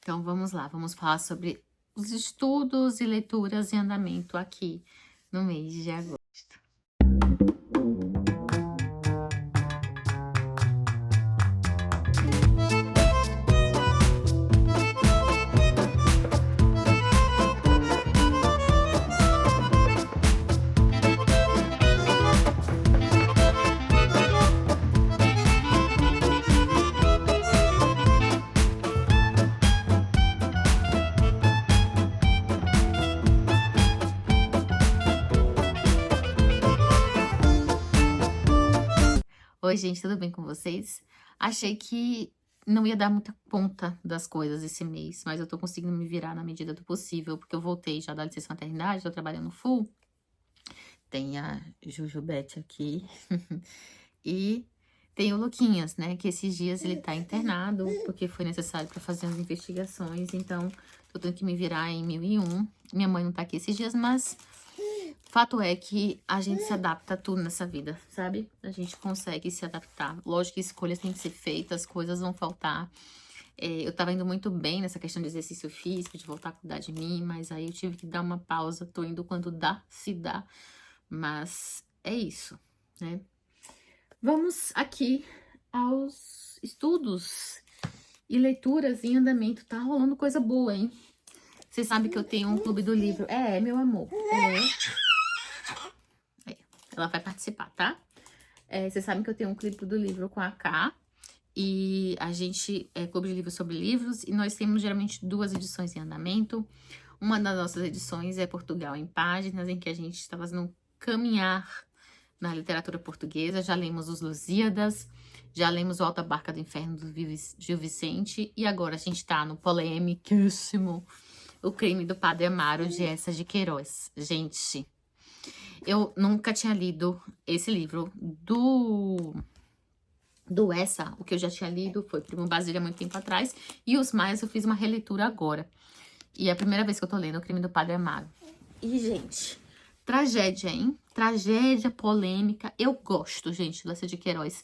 Então, vamos lá, vamos falar sobre os estudos e leituras em andamento aqui no mês de agosto. Oi, gente, tudo bem com vocês? Achei que não ia dar muita conta das coisas esse mês, mas eu tô conseguindo me virar na medida do possível, porque eu voltei já da licença maternidade, tô trabalhando full. Tem a Jujubete aqui e tem o Luquinhas, né, que esses dias ele tá internado, porque foi necessário pra fazer as investigações, então tô tendo que me virar em 1001. Minha mãe não tá aqui esses dias, mas fato é que a gente se adapta a tudo nessa vida, sabe? A gente consegue se adaptar. Lógico que escolhas têm que ser feitas, coisas vão faltar. Eu tava indo muito bem nessa questão de exercício físico, de voltar a cuidar de mim, mas aí eu tive que dar uma pausa. Tô indo quando dá, se dá. Mas é isso, né? Vamos aqui aos estudos e leituras em andamento. Tá rolando coisa boa, hein? Vocês sabem que eu tenho um clube do livro. Meu amor. Ela vai participar, tá? Vocês sabem que eu tenho um clube do livro com a K. E a gente é clube de livros sobre livros. E nós temos geralmente 2 edições em andamento. Uma das nossas edições é Portugal em Páginas, em que a gente está fazendo um caminhar na literatura portuguesa. Já lemos os Lusíadas, já lemos o Alta Barca do Inferno do Gil Vicente. E agora a gente está no polemiquíssimo O Crime do Padre Amaro, de Eça de Queiroz. Gente, eu nunca tinha lido esse livro do Eça. O que eu já tinha lido foi Primo Basílio há muito tempo atrás. E Os Mais eu fiz uma releitura agora. E é a primeira vez que eu tô lendo O Crime do Padre Amaro. E, gente, tragédia, hein? Tragédia, polêmica. Eu gosto, gente, do Eça de Queiroz.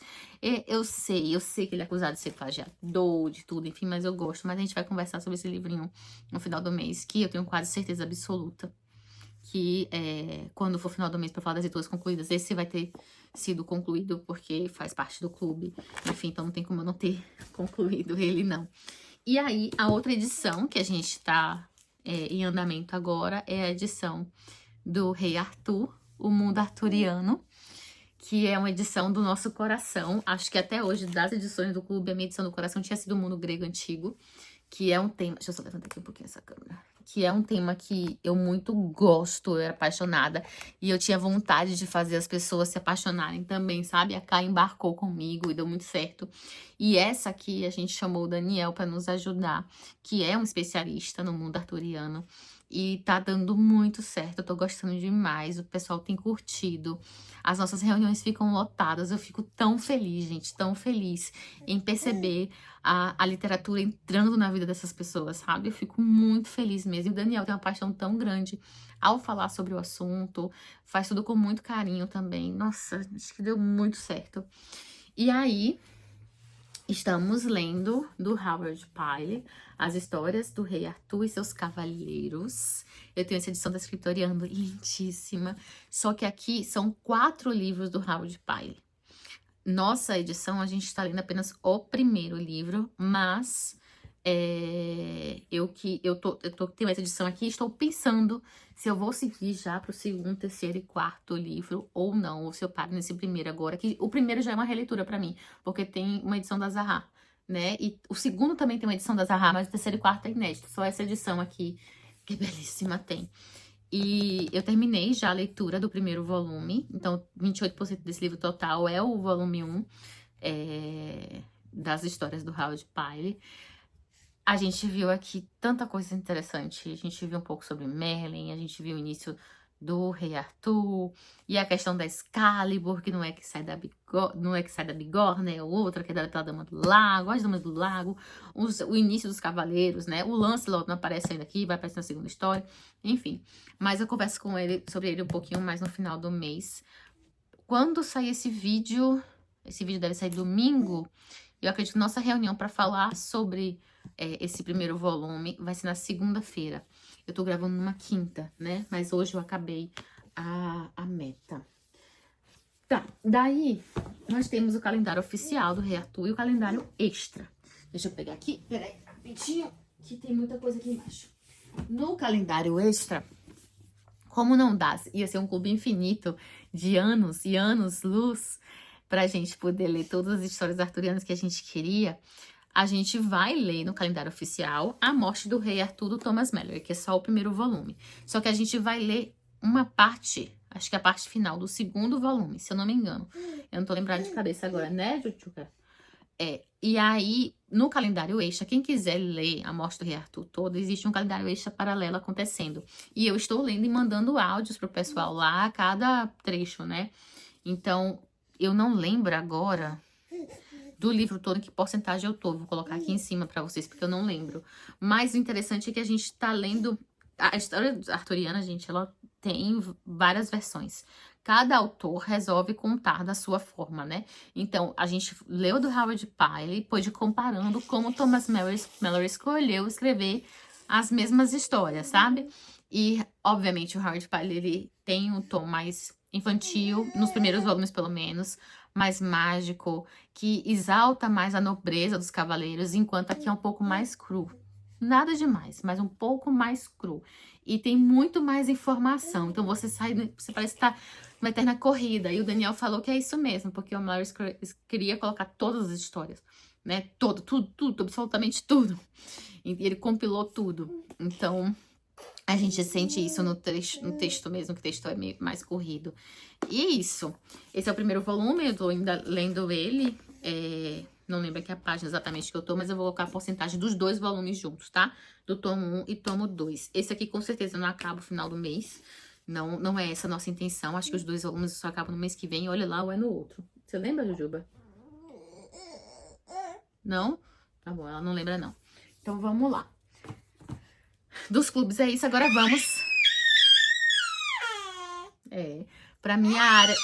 Eu sei que ele é acusado de ser plagiador, de tudo, enfim, mas eu gosto. Mas a gente vai conversar sobre esse livrinho no final do mês, que eu tenho quase certeza absoluta que quando for final do mês pra falar das leituras concluídas, esse vai ter sido concluído, porque faz parte do clube. Enfim, então não tem como eu não ter concluído ele, não. E aí, a outra edição que a gente tá em andamento agora é a edição do Rei Arthur, O Mundo Arturiano, que é uma edição do nosso coração. Acho que até hoje, das edições do clube, a minha edição do coração tinha sido o Mundo Grego Antigo, que é um tema... Deixa eu só levantar aqui um pouquinho essa câmera. Que é um tema que eu muito gosto, eu era apaixonada. E eu tinha vontade de fazer as pessoas se apaixonarem também, sabe? A Kai embarcou comigo e deu muito certo. E essa aqui a gente chamou o Daniel para nos ajudar, que é um especialista no mundo arturiano. E tá dando muito certo, eu tô gostando demais, o pessoal tem curtido. As nossas reuniões ficam lotadas, eu fico tão feliz, gente, tão feliz em perceber a literatura entrando na vida dessas pessoas, sabe? Eu fico muito feliz mesmo. E o Daniel tem uma paixão tão grande ao falar sobre o assunto, faz tudo com muito carinho também. Nossa, acho que deu muito certo. E aí, estamos lendo do Howard Pyle As Histórias do Rei Arthur e Seus Cavaleiros. Eu tenho essa edição da Escritoriando, lindíssima. Só que aqui são 4 livros do Howard Pyle. Nossa edição, a gente está lendo apenas o primeiro livro, mas tenho essa edição aqui, estou pensando se eu vou seguir já para o 2º, 3º e 4º livro ou não, ou se eu paro nesse primeiro agora, que o primeiro já é uma releitura para mim, porque tem uma edição da Zaha, né? E o 2º também tem uma edição da Zaha, mas o 3º e 4º é inédito, só essa edição aqui, que belíssima, tem. E eu terminei já a leitura do primeiro volume, então 28% desse livro total é o volume 1 das histórias do Howard Pyle. A gente viu aqui tanta coisa interessante, a gente viu um pouco sobre Merlin, a gente viu o início do Rei Arthur, e a questão da Excalibur, que não é que sai da bigorna, é outra, que é pela Dama do Lago, as Damas do Lago, o início dos Cavaleiros, né? O Lancelot não aparece ainda aqui, vai aparecer na segunda história, enfim. Mas eu converso com ele sobre ele um pouquinho mais no final do mês. Quando sair esse vídeo deve sair domingo, eu acredito que nossa reunião para falar sobre esse primeiro volume vai ser na segunda-feira. Eu tô gravando numa quinta, né? Mas hoje eu acabei a meta. Tá, daí nós temos o calendário oficial do Rei Arthur e o calendário extra. Deixa eu pegar aqui, peraí, rapidinho, que tem muita coisa aqui embaixo. No calendário extra, como não dá, ia ser um clube infinito de anos e anos luz pra gente poder ler todas as histórias arturianas que a gente queria, a gente vai ler no calendário oficial A Morte do Rei Arthur, do Thomas Mallory, que é só o primeiro volume. Só que a gente vai ler uma parte, acho que é a parte final do segundo volume, se eu não me engano. Eu não tô lembrada de cabeça agora, né, Jujuca? E aí, no calendário extra, quem quiser ler A Morte do Rei Arthur todo, existe um calendário extra paralelo acontecendo. E eu estou lendo e mandando áudios pro pessoal lá, a cada trecho, né? Então, eu não lembro agora do livro todo em que porcentagem eu tô. Vou colocar aqui em cima pra vocês, porque eu não lembro. Mas o interessante é que a gente tá lendo... A história arturiana, gente, ela tem várias versões. Cada autor resolve contar da sua forma, né? Então, a gente leu do Howard Pyle e pôde comparando como Thomas Mallory escolheu escrever as mesmas histórias, sabe? E, obviamente, o Howard Pyle, ele tem um tom mais infantil, nos primeiros volumes, pelo menos, mais mágico, que exalta mais a nobreza dos cavaleiros, enquanto aqui é um pouco mais cru. Nada demais, mas um pouco mais cru. E tem muito mais informação. Então, você parece estar uma eterna corrida. E o Daniel falou que é isso mesmo, porque o Mallory queria colocar todas as histórias, né? Tudo, absolutamente tudo. E ele compilou tudo. Então, a gente sente isso no texto mesmo, que o texto é meio mais corrido. E é isso. Esse é o primeiro volume, eu tô ainda lendo ele. Não lembro aqui a página exatamente que eu tô, mas eu vou colocar a porcentagem dos 2 volumes juntos, tá? Do tomo 1 e tomo 2. Esse aqui, com certeza, não acaba no final do mês. Não é essa a nossa intenção. Acho que os 2 volumes só acabam no mês que vem. Olha lá, ou é no outro. Você lembra, Jujuba? Não? Tá bom, ela não lembra, não. Então, vamos lá. Dos clubes é isso, agora vamos... Pra minha área...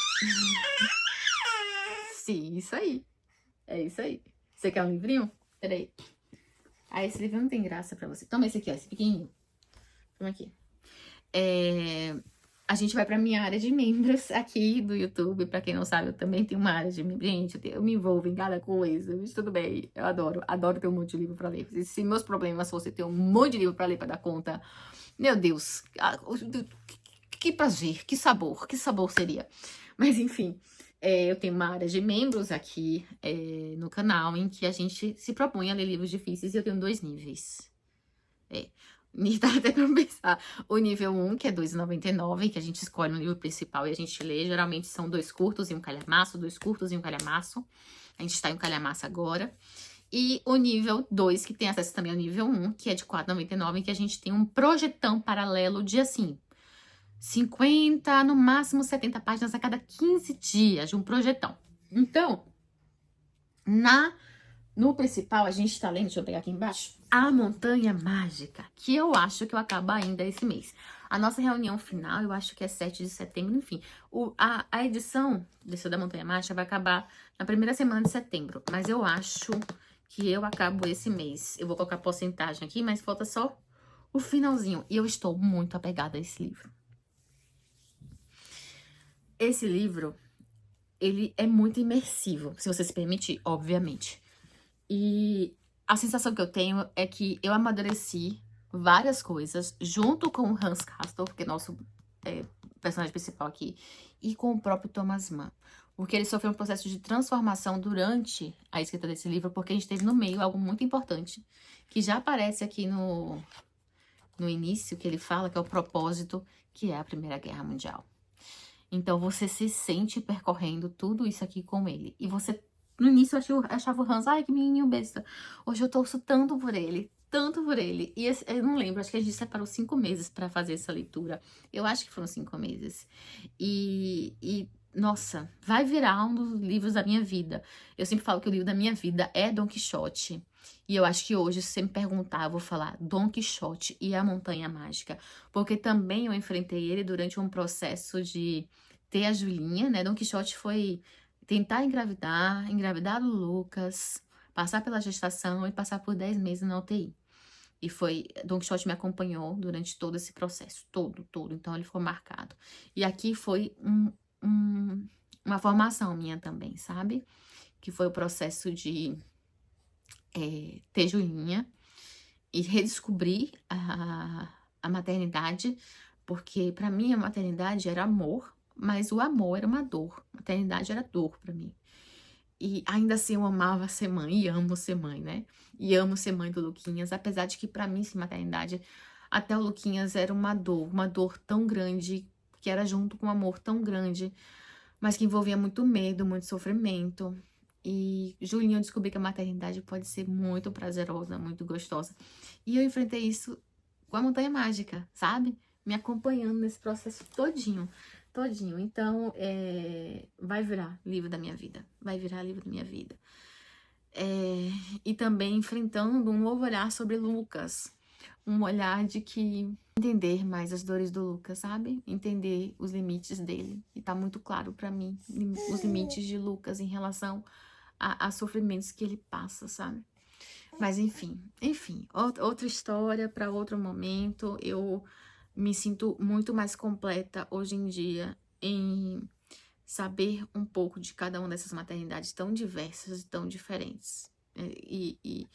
Sim, isso aí. É isso aí. Você quer um livrinho? Peraí. Ah, esse livro não tem graça pra você. Toma esse aqui, ó, esse pequenininho. Toma aqui. A gente vai pra minha área de membros aqui do YouTube. Pra quem não sabe, eu também tenho uma área de membros. Gente, eu me envolvo em cada coisa. Mas tudo bem, eu adoro ter um monte de livro pra ler. E se meus problemas fossem ter um monte de livro pra ler pra dar conta, meu Deus, que prazer, que sabor seria. Mas enfim, eu tenho uma área de membros aqui no canal em que a gente se propõe a ler livros difíceis e eu tenho 2 níveis. Dá até pra pensar. O nível 1, que é R$2,99, que a gente escolhe no livro principal e a gente lê. Geralmente são 2 curtos e um calhamaço, 2 curtos e um calhamaço. A gente tá em um calhamaço agora. E o nível 2, que tem acesso também ao nível 1, que é de R$4,99, que a gente tem um projetão paralelo de, assim, 50, no máximo 70 páginas a cada 15 dias de um projetão. Então, no principal, a gente tá lendo, deixa eu pegar aqui embaixo, A Montanha Mágica, que eu acho que eu acabo ainda esse mês. A nossa reunião final, eu acho que é 7 de setembro, enfim. A edição desse da Montanha Mágica vai acabar na primeira semana de setembro, mas eu acho que eu acabo esse mês. Eu vou colocar a porcentagem aqui, mas falta só o finalzinho. E eu estou muito apegada a esse livro. Esse livro, ele é muito imersivo, se você se permitir, obviamente. E a sensação que eu tenho é que eu amadureci várias coisas junto com o Hans Castorp, porque é nosso personagem principal aqui, e com o próprio Thomas Mann. Porque ele sofreu um processo de transformação durante a escrita desse livro, porque a gente teve no meio algo muito importante, que já aparece aqui no início, que ele fala, que é o propósito, que é a Primeira Guerra Mundial. Então, você se sente percorrendo tudo isso aqui com ele. E você, no início, eu achava o Hans, ai, que menininho besta. Hoje eu torço tanto por ele, tanto por ele. E eu não lembro, acho que a gente separou 5 meses pra fazer essa leitura. Eu acho que foram 5 meses. Nossa, vai virar um dos livros da minha vida. Eu sempre falo que o livro da minha vida é Dom Quixote. E eu acho que hoje, se você me perguntar, eu vou falar Dom Quixote e a Montanha Mágica. Porque também eu enfrentei ele durante um processo de ter a Julinha, né? Dom Quixote foi tentar engravidar do Lucas, passar pela gestação e passar por 10 meses na UTI. E Don Quixote me acompanhou durante todo esse processo, todo. Então, ele ficou marcado. E aqui foi uma formação minha também, sabe? Que foi o processo de ter Julinha e redescobrir a maternidade, porque pra mim a maternidade era amor, mas o amor era uma dor. A maternidade era dor pra mim. E ainda assim eu amava ser mãe, e amo ser mãe, né? E amo ser mãe do Luquinhas, apesar de que pra mim, essa maternidade, até o Luquinhas era uma dor tão grande, que era junto com um amor tão grande, mas que envolvia muito medo, muito sofrimento. E Julinha, eu descobri que a maternidade pode ser muito prazerosa, muito gostosa. E eu enfrentei isso com a Montanha Mágica, sabe? Me acompanhando nesse processo todinho. Então, vai virar livro da minha vida. Vai virar livro da minha vida. E também enfrentando um novo olhar sobre Lucas. Um olhar de que entender mais as dores do Lucas, sabe? Entender os limites dele. E tá muito claro pra mim os limites de Lucas em relação a sofrimentos que ele passa, sabe? Mas enfim, outra história para outro momento. Eu me sinto muito mais completa hoje em dia em saber um pouco de cada uma dessas maternidades tão diversas e tão diferentes. E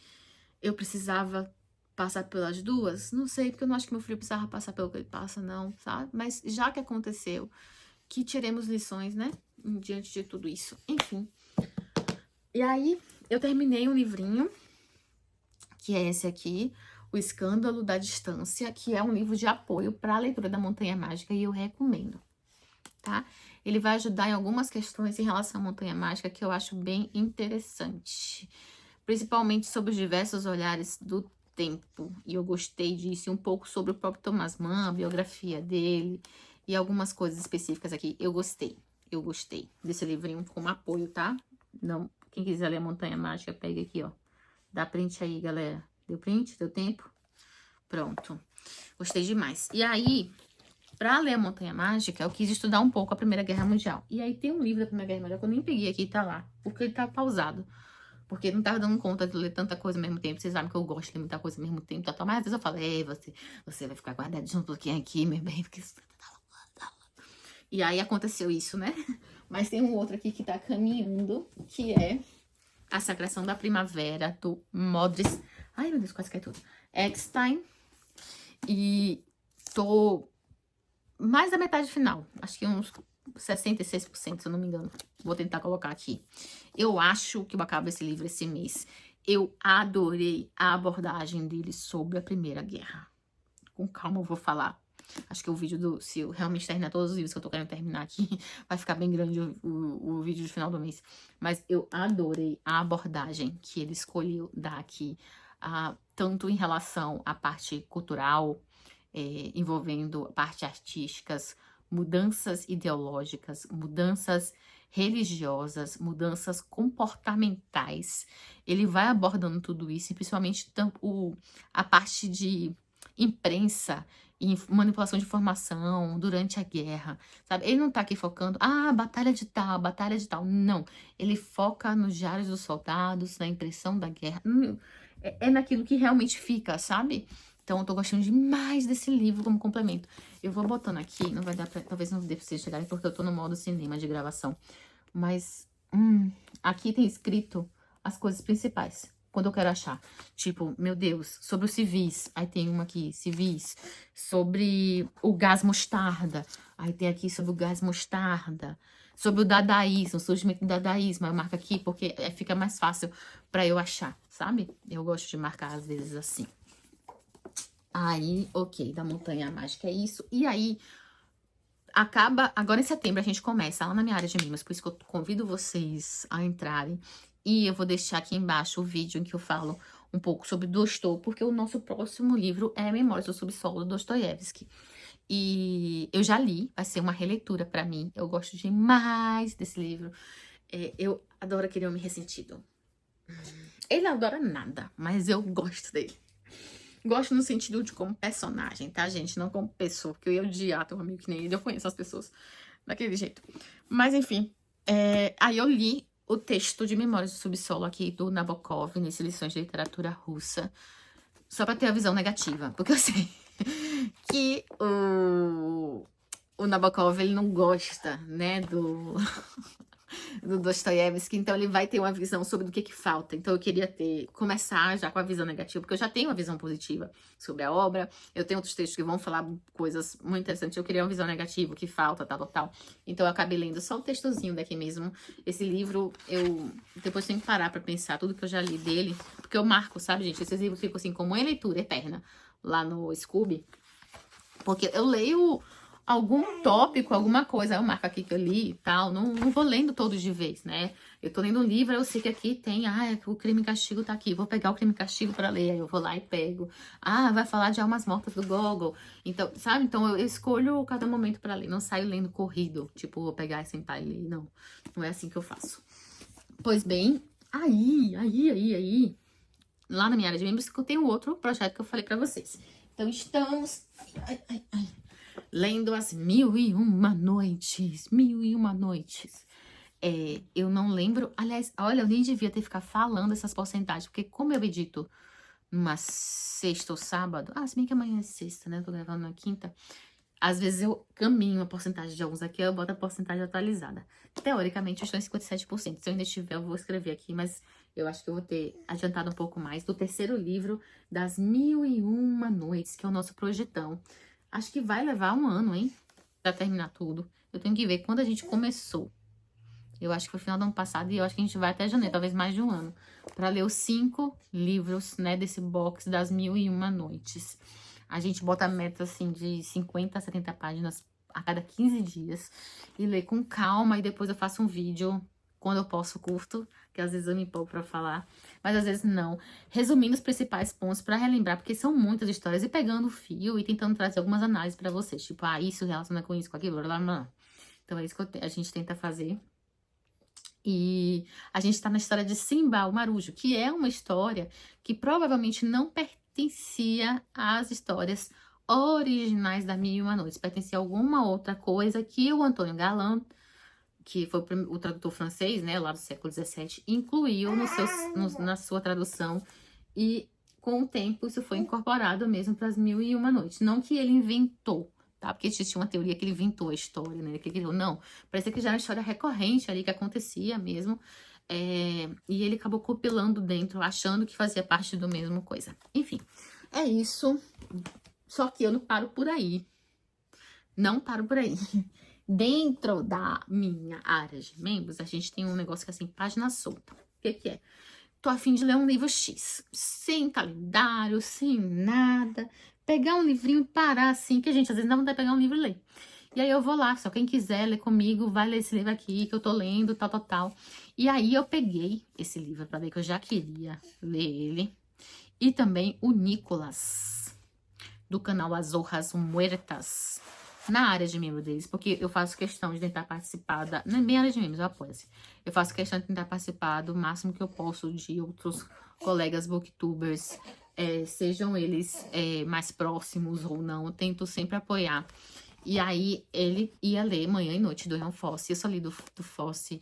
eu precisava passar pelas duas? Não sei, porque eu não acho que meu filho precisava passar pelo que ele passa, não, sabe? Mas já que aconteceu, que tiremos lições, né? Diante de tudo isso. Enfim. E aí, eu terminei um livrinho, que é esse aqui, O Escândalo da Distância, que é um livro de apoio para a leitura da Montanha Mágica, e eu recomendo, tá? Ele vai ajudar em algumas questões em relação à Montanha Mágica que eu acho bem interessante, principalmente sobre os diversos olhares do tempo, e eu gostei disso, e um pouco sobre o próprio Thomas Mann, a biografia dele, e algumas coisas específicas aqui. Eu gostei desse livrinho como apoio, tá? Não, quem quiser ler a Montanha Mágica, pega aqui, ó. Dá print aí, galera. Deu print? Deu tempo? Pronto. Gostei demais. E aí, pra ler a Montanha Mágica, eu quis estudar um pouco a Primeira Guerra Mundial. E aí tem um livro da Primeira Guerra Mundial que eu nem peguei aqui, tá lá. Porque ele tá pausado. Porque não tava dando conta de ler tanta coisa ao mesmo tempo. Vocês sabem que eu gosto de ler muita coisa ao mesmo tempo. Mas às vezes eu falo, você vai ficar guardadinho um pouquinho aqui, meu bem, porque... E aí aconteceu isso, né? Mas tem um outro aqui que tá caminhando, que é A Sagração da Primavera, do Modris... Ai, meu Deus, quase cai tudo. Eckstein. E tô mais da metade final. Acho que uns 66%, se eu não me engano. Vou tentar colocar aqui. Eu acho que eu acabo esse livro esse mês. Eu adorei a abordagem dele sobre a Primeira Guerra. Com calma eu vou falar. Acho que o vídeo se eu realmente terminar todos os livros que eu tô querendo terminar aqui, vai ficar bem grande o vídeo de final do mês. Mas eu adorei a abordagem que ele escolheu dar aqui, tanto em relação à parte cultural, envolvendo a parte artísticas, mudanças ideológicas, mudanças religiosas, mudanças comportamentais. Ele vai abordando tudo isso, e principalmente a parte de imprensa e manipulação de informação durante a guerra, sabe? Ele não tá aqui focando, batalha de tal. Não, ele foca nos diários dos soldados, na impressão da guerra. É naquilo que realmente fica, sabe? Então, eu tô gostando demais desse livro como complemento. Eu vou botando aqui, não vai dar pra... Talvez não dê pra vocês chegarem, porque eu tô no modo cinema de gravação. Mas, aqui tem escrito as coisas principais, quando eu quero achar. Tipo, meu Deus, sobre os civis. Aí tem uma aqui, civis. Sobre o gás mostarda. Aí tem aqui sobre o gás mostarda. Sobre o dadaísmo, o surgimento do dadaísmo. Eu marco aqui porque fica mais fácil pra eu achar, sabe? Eu gosto de marcar às vezes assim. Aí, ok, da Montanha Mágica é isso. E aí, agora em setembro a gente começa lá na minha área de mimas, por isso que eu convido vocês a entrarem. E eu vou deixar aqui embaixo o vídeo em que eu falo um pouco sobre Dostô, porque o nosso próximo livro é Memórias do Subsolo, do Dostoiévski. E eu já li, vai ser uma releitura pra mim. Eu gosto demais desse livro. Eu adoro aquele homem ressentido. Ele não adora nada, mas eu gosto dele. Gosto no sentido de como personagem, tá, gente? Não como pessoa, porque eu ia odiar ter um amigo que nem ele. Eu conheço as pessoas daquele jeito. Mas, enfim, aí eu li o texto de Memórias do Subsolo aqui do Nabokov, nesse Lições de Literatura Russa, só pra ter a visão negativa, porque eu sei que o Nabokov, ele não gosta, né, do Dostoiévski, então ele vai ter uma visão sobre o que falta. Então eu queria começar já com a visão negativa, porque eu já tenho uma visão positiva sobre a obra, eu tenho outros textos que vão falar coisas muito interessantes, eu queria uma visão negativa, o que falta, tal. Então eu acabei lendo só o textozinho daqui mesmo. Esse livro, eu depois tenho que parar pra pensar tudo que eu já li dele, porque eu marco, sabe, gente? Esses livros ficam assim, como em leitura eterna, lá no Scooby, porque eu leio algum tópico, alguma coisa, eu marco aqui que eu li e tal, não vou lendo todos de vez, né? Eu tô lendo um livro, eu sei que aqui tem, o Crime e Castigo tá aqui, vou pegar o Crime e Castigo pra ler, aí eu vou lá e pego. Vai falar de Almas Mortas do Gogol, então, sabe? Então eu escolho cada momento pra ler, não saio lendo corrido, tipo, vou pegar e sentar e ler, não é assim que eu faço. Pois bem, aí, lá na minha área de membros, eu tenho outro projeto que eu falei pra vocês. Então estamos... lendo as 1001 noites. 1001 noites. Eu não lembro. Aliás, olha, eu nem devia ter ficado falando essas porcentagens. Porque como eu edito numa sexta ou sábado... se bem que amanhã é sexta, né? Eu tô gravando na quinta. Às vezes eu caminho a porcentagem de alguns aqui, eu boto a porcentagem atualizada. Teoricamente, eu estou em 57%. Se eu ainda estiver, eu vou escrever aqui, mas eu acho que eu vou ter adiantado um pouco mais. Do terceiro livro, das 1001 noites, que é o nosso projetão. Acho que vai levar um ano, hein? Pra terminar tudo. Eu tenho que ver quando a gente começou. Eu acho que foi no final do ano passado e eu acho que a gente vai até janeiro, talvez mais de um ano. Pra ler os 5 livros, né, desse box das 1001 noites. A gente bota a meta, assim, de 50 a 70 páginas a cada 15 dias. E lê com calma e depois eu faço um vídeo, quando eu posso, curto. Que às vezes eu me empolgo pra falar, mas às vezes não. Resumindo os principais pontos pra relembrar, porque são muitas histórias. E pegando o fio e tentando trazer algumas análises pra vocês. Tipo, isso relaciona com isso, com aquilo, blá, blá, blá. Então é isso que a gente tenta fazer. E a gente tá na história de Simba, o Marujo, que é uma história que provavelmente não pertencia às histórias originais da 1001 Noites. Pertencia a alguma outra coisa que o Antônio Galland, que foi o tradutor francês, né, lá do século XVII, incluiu na sua tradução. E com o tempo isso foi incorporado mesmo para as 1001 Noites. Não que ele inventou, tá? Porque existia uma teoria que ele inventou a história, né? Que ele criou. Não, parecia que já era uma história recorrente ali, que acontecia mesmo. E ele acabou compilando dentro, achando que fazia parte do mesmo coisa. Enfim, é isso. Só que eu não paro por aí. Não paro por aí. Dentro da minha área de membros, a gente tem um negócio que é assim, página solta. O que é? Tô a fim de ler um livro X, sem calendário, sem nada. Pegar um livrinho e parar assim, que a gente às vezes não dá vontade de pegar um livro e ler. E aí eu vou lá, só quem quiser ler comigo, vai ler esse livro aqui, que eu tô lendo, tal. E aí eu peguei esse livro pra ler, que eu já queria ler ele. E também o Nicolas, do canal As Hojas Muertas, na área de membro deles, porque eu faço questão de tentar participar na minha área de membros, eu apoio. Eu faço questão de tentar participar do máximo que eu posso de outros colegas booktubers, sejam eles mais próximos ou não, eu tento sempre apoiar. E aí ele ia ler Manhã e Noite do Ian Fosse, eu só li do Fosse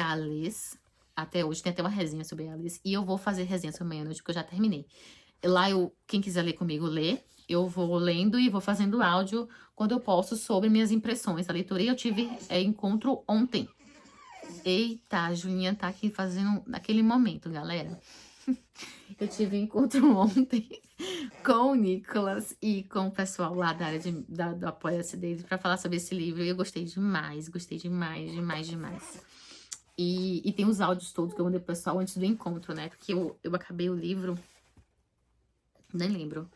Alice, até hoje tem até uma resenha sobre Alice, e eu vou fazer resenha sobre Manhã e Noite, porque eu já terminei. Lá, quem quiser ler comigo, lê. Eu vou lendo e vou fazendo áudio quando eu posso sobre minhas impressões da leitura. E eu tive encontro ontem. Eita, a Julinha tá aqui fazendo naquele momento, galera. Eu tive encontro ontem com o Nicolas e com o pessoal lá da área do Apoia-se deles pra falar sobre esse livro. E eu gostei demais, demais. E tem os áudios todos que eu mandei pro pessoal antes do encontro, né? Porque eu acabei o livro... Nem lembro.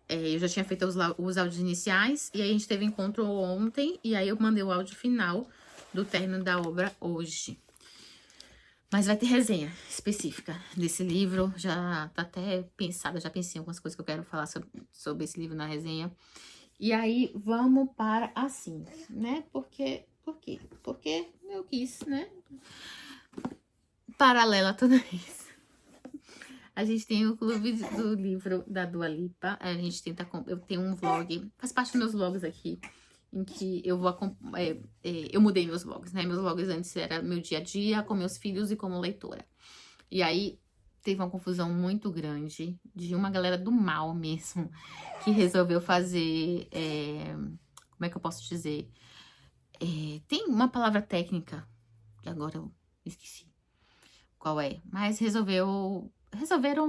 Eu já tinha feito os áudios iniciais. E aí a gente teve encontro ontem. E aí eu mandei o áudio final do término da obra hoje. Mas vai ter resenha específica desse livro. Já tá até pensada. Já pensei em algumas coisas que eu quero falar sobre esse livro na resenha. E aí vamos para assim, né? Por quê? Porque eu quis, né? Paralela a tudo isso. A gente tem o clube do livro da Dua Lipa. A gente tenta... Eu tenho um vlog, faz parte dos meus vlogs aqui. em que eu vou eu mudei meus vlogs, né? Meus vlogs antes era meu dia a dia com meus filhos e como leitora. E aí teve uma confusão muito grande de uma galera do mal mesmo, que resolveu fazer, como é que eu posso dizer? Tem uma palavra técnica, que agora eu esqueci qual é, mas resolveram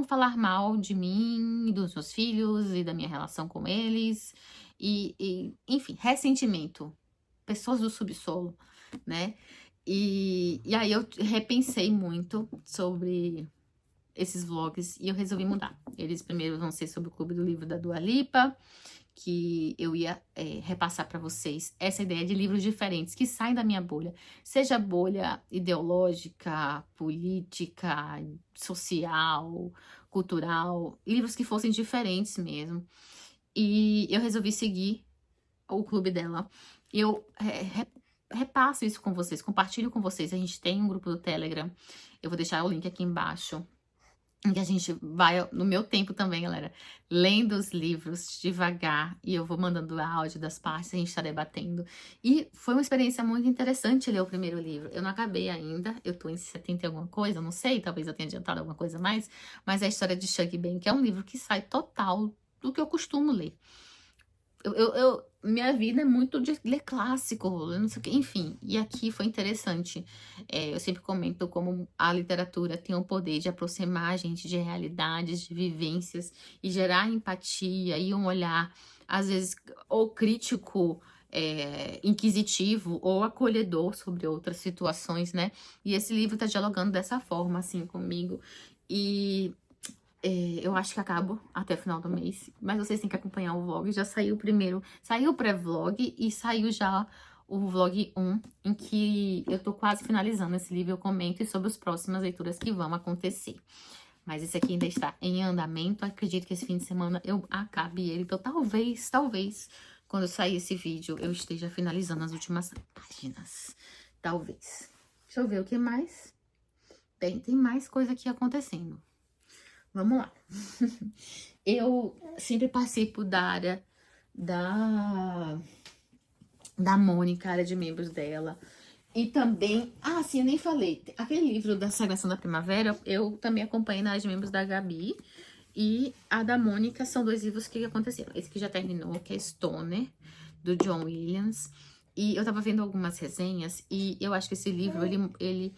falar mal de mim, e dos meus filhos e da minha relação com eles, enfim, ressentimento, pessoas do subsolo, né? E aí eu repensei muito sobre esses vlogs e eu resolvi mudar. Eles primeiro vão ser sobre o Clube do Livro da Dua Lipa, que eu ia repassar para vocês essa ideia de livros diferentes que saem da minha bolha, seja bolha ideológica, política, social, cultural, livros que fossem diferentes mesmo. E eu resolvi seguir o clube dela. Eu repasso isso com vocês, compartilho com vocês. A gente tem um grupo do Telegram, eu vou deixar o link aqui embaixo, em que a gente vai, no meu tempo também, galera, lendo os livros devagar, e eu vou mandando áudio das partes, a gente tá debatendo. E foi uma experiência muito interessante ler o primeiro livro. Eu não acabei ainda, eu tô em 70 e alguma coisa, não sei, talvez eu tenha adiantado alguma coisa mais, mas é a história de Chuck Bem, que é um livro que sai total do que eu costumo ler. Minha vida é muito de ler clássico, não sei o que, enfim. E aqui foi interessante. Eu sempre comento como a literatura tem o poder de aproximar a gente de realidades, de vivências e gerar empatia e um olhar, às vezes, ou crítico, inquisitivo ou acolhedor sobre outras situações, né? E esse livro tá dialogando dessa forma, assim, comigo. E eu acho que acabo até o final do mês, mas vocês têm que acompanhar o vlog. Já saiu o primeiro, saiu o pré-vlog e saiu já o vlog 1, em que eu tô quase finalizando esse livro. Eu comento sobre as próximas leituras que vão acontecer. Mas esse aqui ainda está em andamento. Acredito que esse fim de semana eu acabe ele. Então, talvez, quando sair esse vídeo, eu esteja finalizando as últimas páginas. Talvez. Deixa eu ver o que mais. Tem mais coisa aqui acontecendo. Vamos lá. Eu sempre participo da área da Mônica, área de membros dela. E também, sim, eu nem falei. Aquele livro da Sagração da Primavera, eu também acompanhei na área de membros da Gabi. E a da Mônica são 2 livros que aconteceram. Esse que já terminou, que é Stoner, do John Williams. E eu tava vendo algumas resenhas e eu acho que esse livro, ele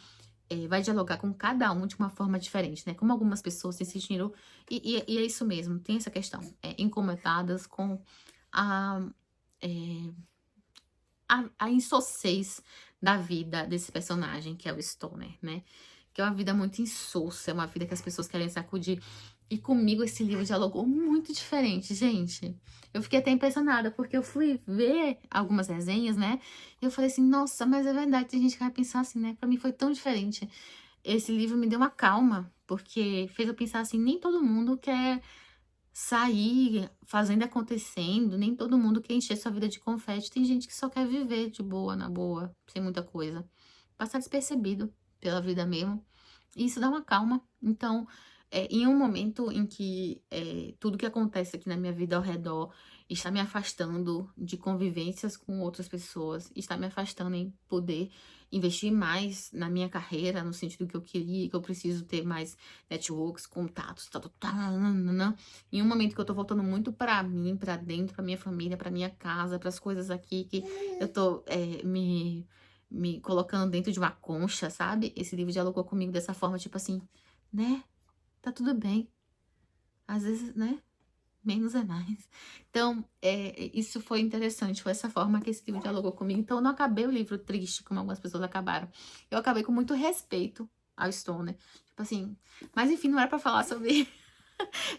vai dialogar com cada um de uma forma diferente, né? Como algumas pessoas se sentiram, e é isso mesmo, tem essa questão, incomodadas com a insocez da vida desse personagem, que é o Stoner, né? Que é uma vida muito insossa, é uma vida que as pessoas querem sacudir. E comigo esse livro dialogou muito diferente, gente. Eu fiquei até impressionada, porque eu fui ver algumas resenhas, né? E eu falei assim, nossa, mas é verdade, tem gente que vai pensar assim, né? Pra mim foi tão diferente. Esse livro me deu uma calma, porque fez eu pensar assim, nem todo mundo quer sair fazendo acontecendo, nem todo mundo quer encher sua vida de confete. Tem gente que só quer viver de boa, na boa, sem muita coisa. Passar despercebido pela vida mesmo. E isso dá uma calma. Então, em um momento em que tudo que acontece aqui na minha vida ao redor está me afastando de convivências com outras pessoas, está me afastando em poder investir mais na minha carreira, no sentido que eu queria, que eu preciso ter mais networks, contatos, em um momento que eu tô voltando muito pra mim, pra dentro, pra minha família, pra minha casa, pras coisas aqui que eu tô me colocando dentro de uma concha, sabe? Esse livro dialogou comigo dessa forma, tipo assim, né? Tá tudo bem. Às vezes, né? Menos é mais. Então, isso foi interessante. Foi essa forma que esse livro dialogou comigo. Então, eu não acabei o livro triste, como algumas pessoas acabaram. Eu acabei com muito respeito ao Stoner. Tipo assim, mas enfim, não era pra falar sobre...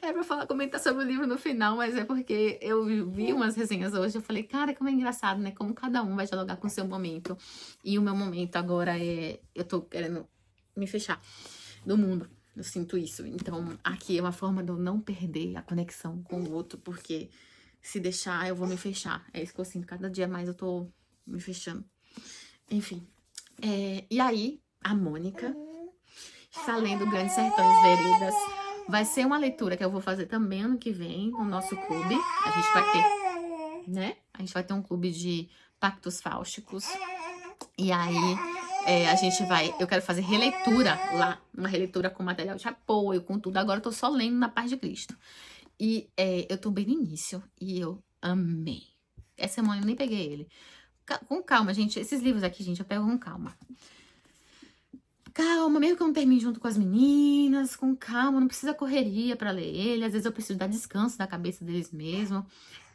Era pra falar, comentar sobre o livro no final, mas é porque eu vi umas resenhas hoje, eu falei, cara, como é engraçado, né? Como cada um vai dialogar com o seu momento. E o meu momento agora eu tô querendo me fechar do mundo. Eu sinto isso. Então, aqui é uma forma de eu não perder a conexão com o outro, porque se deixar, eu vou me fechar. É isso que eu sinto. Cada dia mais eu tô me fechando. Enfim. E aí, a Mônica está lendo Grandes Sertões Veredas. Vai ser uma leitura que eu vou fazer também ano que vem no nosso clube. A gente vai ter... né? A gente vai ter um clube de pactos fáusticos. E aí, eu quero fazer releitura lá, uma releitura com material de apoio, com tudo. Agora eu tô só lendo na paz de Cristo. E eu tô bem no início, e eu amei. Essa semana eu nem peguei ele. Com calma, gente. Esses livros aqui, gente, eu pego com calma. Calma, mesmo que eu não termine junto com as meninas, com calma, não precisa correria pra ler ele. Às vezes eu preciso dar descanso da cabeça deles mesmo.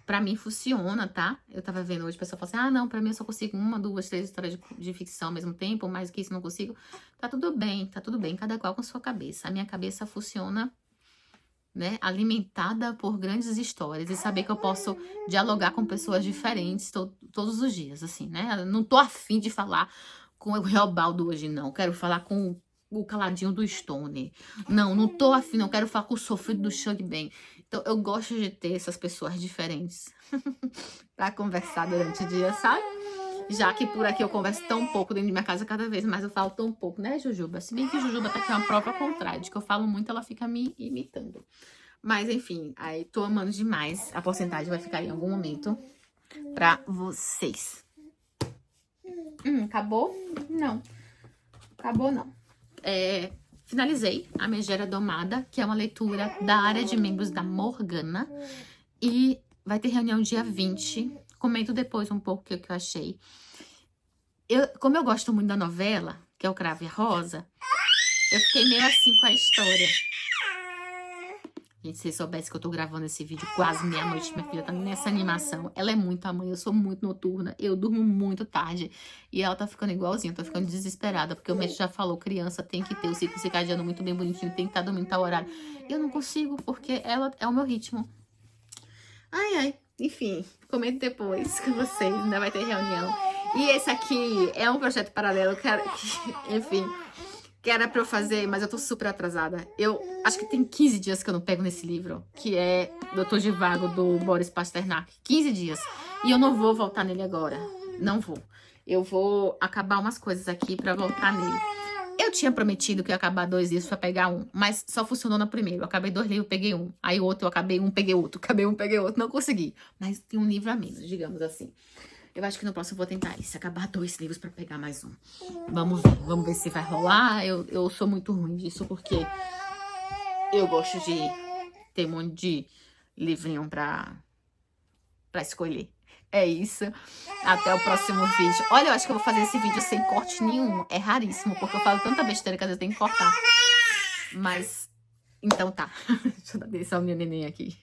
Pra mim funciona, tá? Eu tava vendo hoje, a pessoa fala assim, não, pra mim eu só consigo 1, 2, 3 histórias de ficção ao mesmo tempo, mais do que isso não consigo. Tá tudo bem, cada qual com sua cabeça. A minha cabeça funciona, né, alimentada por grandes histórias e saber que eu posso dialogar com pessoas diferentes todos os dias, assim, né? Eu não tô afim de falar com o Reobaldo hoje, não. Quero falar com o caladinho do Stone. Não tô afim, não. Quero falar com o sofrido do Shug Ben. Então, eu gosto de ter essas pessoas diferentes pra conversar durante o dia, sabe? Já que por aqui eu converso tão pouco dentro de minha casa, cada vez mais eu falo tão pouco, né, Jujuba? Se bem que Jujuba tá aqui uma prova contrária, de que eu falo muito, ela fica me imitando. Mas, enfim, aí tô amando demais. A porcentagem vai ficar em algum momento pra vocês. Acabou? Não. Acabou, não. Finalizei A Megera Domada, que é uma leitura da área de membros da Morgana. E vai ter reunião dia 20. Comento depois um pouco o que eu achei. Como eu gosto muito da novela, que é o Cravo e a Rosa, eu fiquei meio assim com a história. Gente, se vocês soubessem que eu tô gravando esse vídeo quase meia-noite, minha filha tá nessa animação. Ela é muito a mãe, eu sou muito noturna, eu durmo muito tarde. E ela tá ficando igualzinha, eu tô ficando desesperada, porque o médico já falou, criança tem que ter o ciclo circadiano muito bem bonitinho, tem que estar dormindo tal horário. Eu não consigo, porque ela é o meu ritmo. Enfim, comento depois com vocês, ainda vai ter reunião. E esse aqui é um projeto paralelo, enfim, que era pra eu fazer, mas eu tô super atrasada. Eu acho que tem 15 dias que eu não pego nesse livro, que é Doutor Zhivago, do Boris Pasternak. 15 dias. E eu não vou voltar nele agora. Não vou. Eu vou acabar umas coisas aqui pra voltar nele. Eu tinha prometido que ia acabar 2 livros pra pegar um, mas só funcionou no primeiro. Eu acabei 2 livros, peguei um. Aí o outro eu acabei um, peguei outro. Acabei um, peguei outro. Não consegui. Mas tem um livro a menos, digamos assim. Eu acho que no próximo eu vou tentar isso. Acabar 2 livros pra pegar mais um. Vamos ver se vai rolar. Eu sou muito ruim disso, porque eu gosto de ter um monte de livrinho pra escolher. É isso. Até o próximo vídeo. Olha, eu acho que eu vou fazer esse vídeo sem corte nenhum. É raríssimo, porque eu falo tanta besteira que às vezes eu tenho que cortar. Mas, então tá. Deixa eu dar atenção ao meu neném aqui.